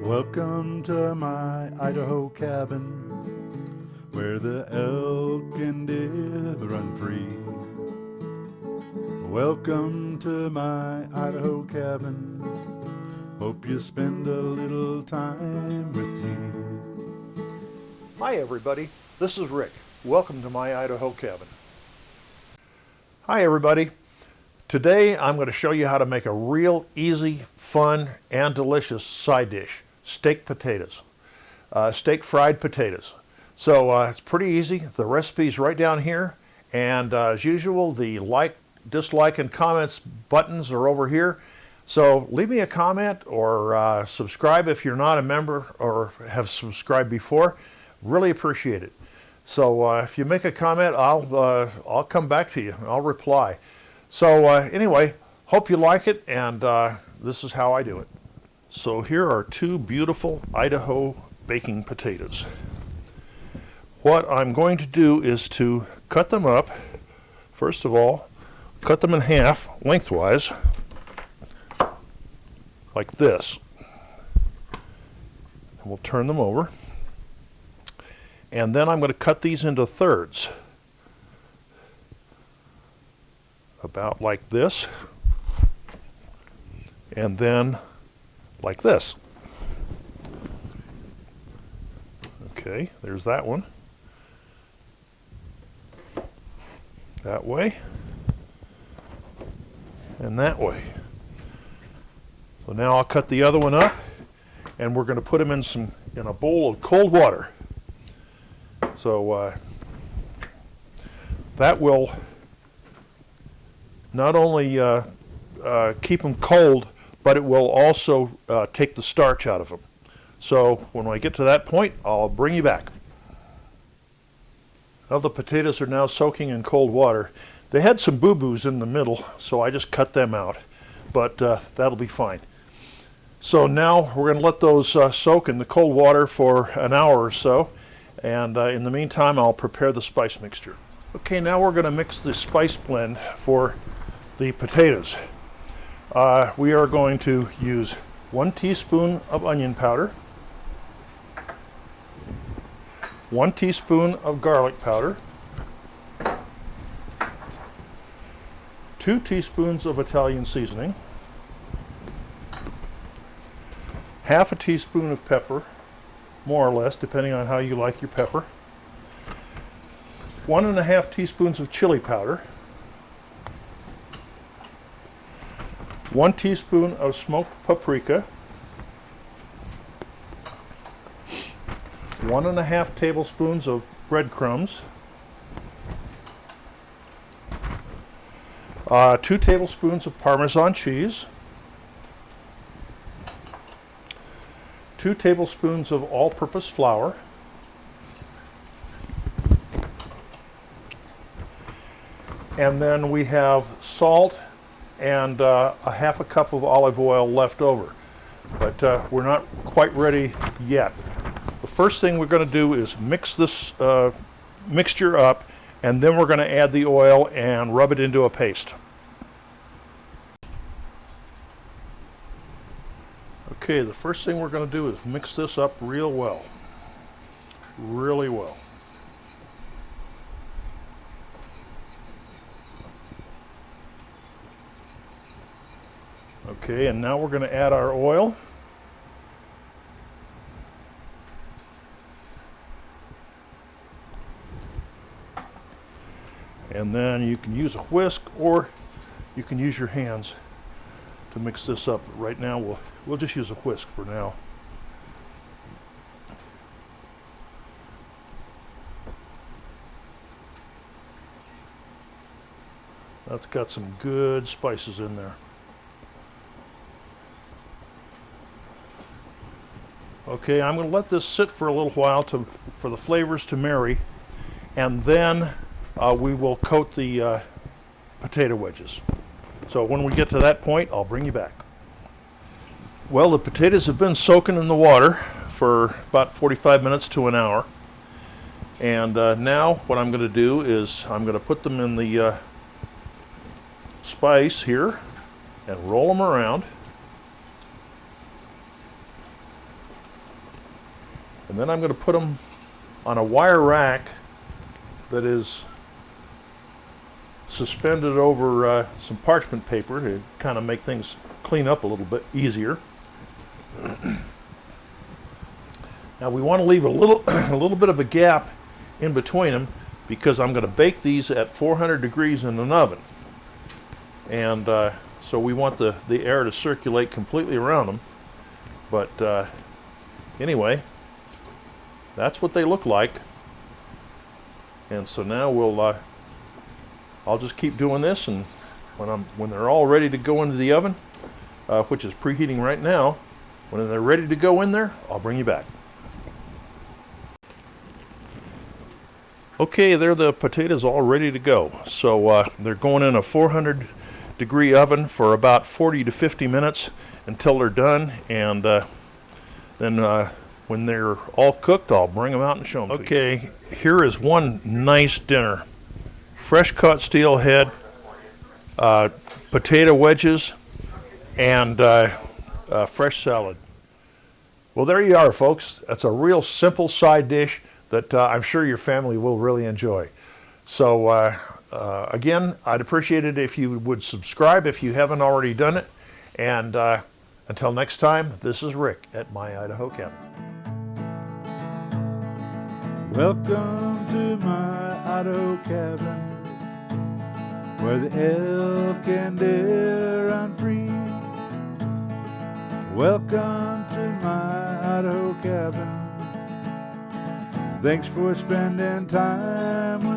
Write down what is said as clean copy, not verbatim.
Welcome to my Idaho cabin, where the elk and deer run free. Welcome to my Idaho cabin, hope you spend a little time with me. Hi everybody, this is Rick. Welcome to my Idaho cabin. Hi everybody. Today I'm going to show you how to make a real easy, fun, and delicious side dish. Steak potatoes. Steak fried potatoes. So it's pretty easy. The recipe's right down here. And as usual, the like, dislike, and comments buttons are over here. So leave me a comment or subscribe if you're not a member or have subscribed before. Really appreciate it. So if you make a comment, I'll come back to you. I'll reply. So anyway, hope you like it, and this is how I do it. So here are two beautiful Idaho baking potatoes. What I'm going to do is to cut them up. First of all, cut them in half lengthwise, like this. And we'll turn them over. And then I'm going to cut these into thirds, about like this, and then like this. Okay, there's that one. That way, and that way. So now I'll cut the other one up, and we're going to put them in a bowl of cold water. So that will not only keep them cold, but it will also take the starch out of them. So when I get to that point, I'll bring you back. Well, the potatoes are now soaking in cold water. They had some boo-boos in the middle, so I just cut them out, but that'll be fine. So now we're going to let those soak in the cold water for an hour or so, and in the meantime I'll prepare the spice mixture. Okay, now we're going to mix the spice blend for the potatoes. We are going to use 1 teaspoon of onion powder, 1 teaspoon of garlic powder, 2 teaspoons of Italian seasoning, half a teaspoon of pepper, more or less, depending on how you like your pepper, 1½ teaspoons of chili powder, 1 teaspoon of smoked paprika, 1½ tablespoons of breadcrumbs, 2 tablespoons of Parmesan cheese, 2 tablespoons of all-purpose flour, and then we have salt and a ½ cup of olive oil left over. But we're not quite ready yet. The first thing we're going to do is mix this mixture up, and then we're going to add the oil and rub it into a paste. Okay, the first thing we're going to do is mix this up real well. Really well. Okay, and now we're going to add our oil. And then you can use a whisk or you can use your hands to mix this up. Right now we'll just use a whisk for now. That's got some good spices in there. Okay, I'm going to let this sit for a little while for the flavors to marry, and then we will coat the potato wedges. So when we get to that point, I'll bring you back. Well, the potatoes have been soaking in the water for about 45 minutes to an hour. And now what I'm going to do is I'm going to put them in the spice here and roll them around. And then I'm going to put them on a wire rack that is suspended over some parchment paper to kind of make things clean up a little bit easier. Now we want to leave a little bit of a gap in between them because I'm going to bake these at 400 degrees in an oven. And so we want the air to circulate completely around them. But anyway, that's what they look like. And so now I'll just keep doing this, and when they're all ready to go into the oven, which is preheating right now, when they're ready to go in there, I'll bring you back. Okay, there the potatoes all ready to go. So they're going in a 400 degree oven for about 40 to 50 minutes until they're done, and then when they're all cooked, I'll bring them out and show them. Okay, here is one nice dinner. Fresh cut steelhead, potato wedges, and fresh salad. Well, there you are, folks. That's a real simple side dish that I'm sure your family will really enjoy. So again, I'd appreciate it if you would subscribe if you haven't already done it. And until next time, this is Rick at My Idaho Cabin. Welcome to my Idaho cabin, where the elk and deer run free. Welcome to my Idaho cabin. Thanks for spending time with